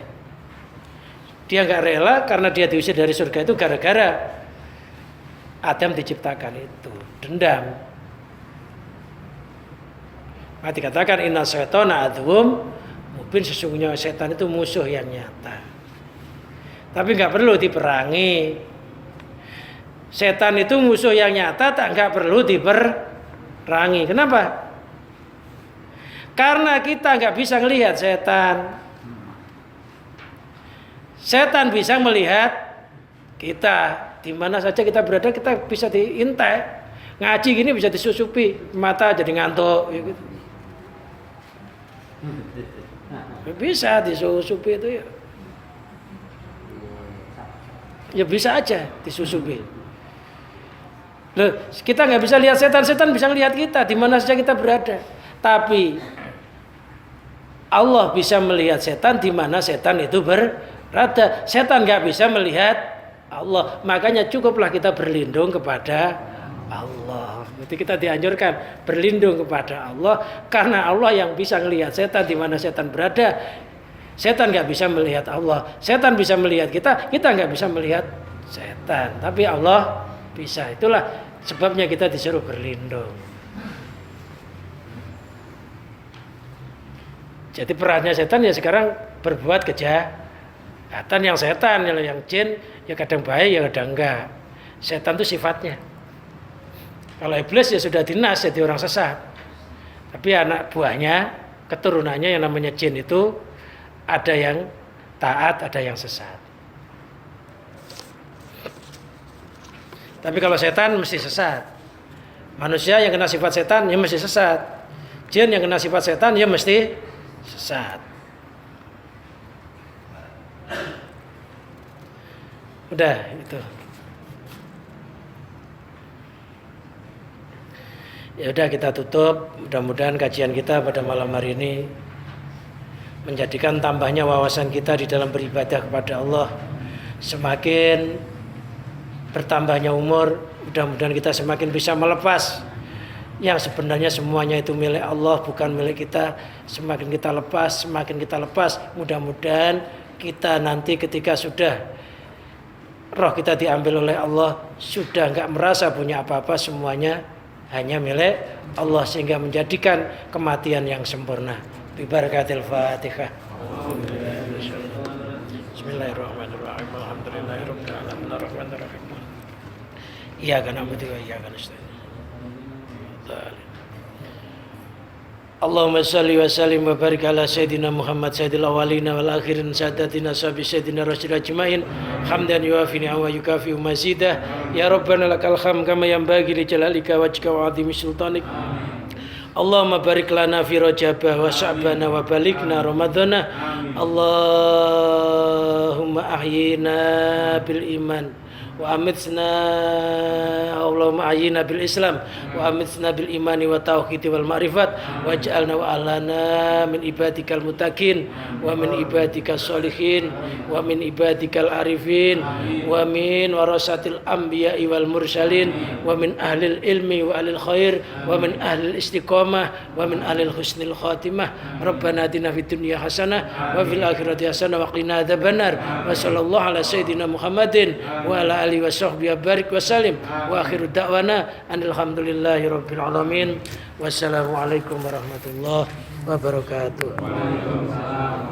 Dia nggak rela karena dia diusir dari surga itu gara-gara Adam diciptakan itu dendam. Maka dikatakan inna syaitana aduwwum mubin, sesungguhnya setan itu musuh yang nyata. Tapi nggak perlu diperangi. Setan itu musuh yang nyata, nggak perlu diperangi. Kenapa? Karena kita nggak bisa melihat setan. Setan bisa melihat kita. Di mana saja kita berada kita bisa diintai. Ngaji gini bisa disusupi, mata jadi ngantuk. Gitu. Bisa disusupi itu ya. Ya bisa aja disusupi. Loh, kita nggak bisa lihat setan, setan bisa melihat kita di mana saja kita berada. Tapi Allah bisa melihat setan di mana setan itu berada. Setan nggak bisa melihat Allah. Makanya cukuplah kita berlindung kepada Allah. Jadi kita dianjurkan berlindung kepada Allah, karena Allah yang bisa melihat setan di mana setan berada. Setan nggak bisa melihat Allah. Setan bisa melihat kita, kita nggak bisa melihat setan. Tapi Allah bisa. Itulah sebabnya kita disuruh berlindung. Jadi perannya setan ya sekarang berbuat kejahatan. Yang setan, yang jin ya kadang baik ya kadang enggak. Setan itu sifatnya. Kalau iblis ya sudah dinas jadi orang sesat. Tapi anak buahnya, keturunannya yang namanya jin itu ada yang taat, ada yang sesat. Tapi kalau setan mesti sesat. Manusia yang kena sifat setan ya mesti sesat. Jin yang kena sifat setan ya mesti sesat. Udah itu. Ya udah kita tutup. Mudah-mudahan kajian kita pada malam hari ini menjadikan tambahnya wawasan kita di dalam beribadah kepada Allah. Semakin bertambahnya umur, mudah-mudahan kita semakin bisa melepas yang sebenarnya semuanya itu milik Allah, bukan milik kita. Semakin kita lepas, mudah-mudahan kita nanti ketika sudah roh kita diambil oleh Allah, sudah enggak merasa punya apa-apa, semuanya hanya milik Allah, sehingga menjadikan kematian yang sempurna. Bi barakatil Fatihah. Bismillahirrahmanirrahim. Alhamdulillahirabbil alamin arrahmanir rahim. Iyyaka na'budu wa iyyaka nasta'in. Allahumma salli wa sallim wa barik ala sayyidina Muhammad sayyidil awwalina wal akhirin sadatina sabi sayyidina rasul ajmain hamdan yuafi ni'ama yukafi mazidah ya rabbana lakal hamd kama yanbaghi li jalalika wajhika wa 'azimi sultanik. Allahumma barik lana fi rajabah wa sya'bana wa balikna ramadana. Allahumma ahyina bil iman wa amitsna Allahumma ahyina bil Islam wa amitsna bil imani wa tauhid wal ma'rifat waj'alna wa ahlana min ibadikal muttaqin wa min ibadikal sholihin wa min ibadikal arifin wa min warasatil anbiya'i wal mursalin wa min ahlil ilmi wa ahlil khair wa min ahlil istiqamah wa min ahlil husnil khatimah. Rabbana atina fid dunya hasanah wa fil akhirati hasanah wa qina adzabannar. Wa sallallahu ala sayyidina Muhammadin wa ala alihi wa sahbihi barik wa salim wa akhiru da'wana alhamdulillahi rabbil alamin. Wassalamualaikum warahmatullahi wabarakatuh.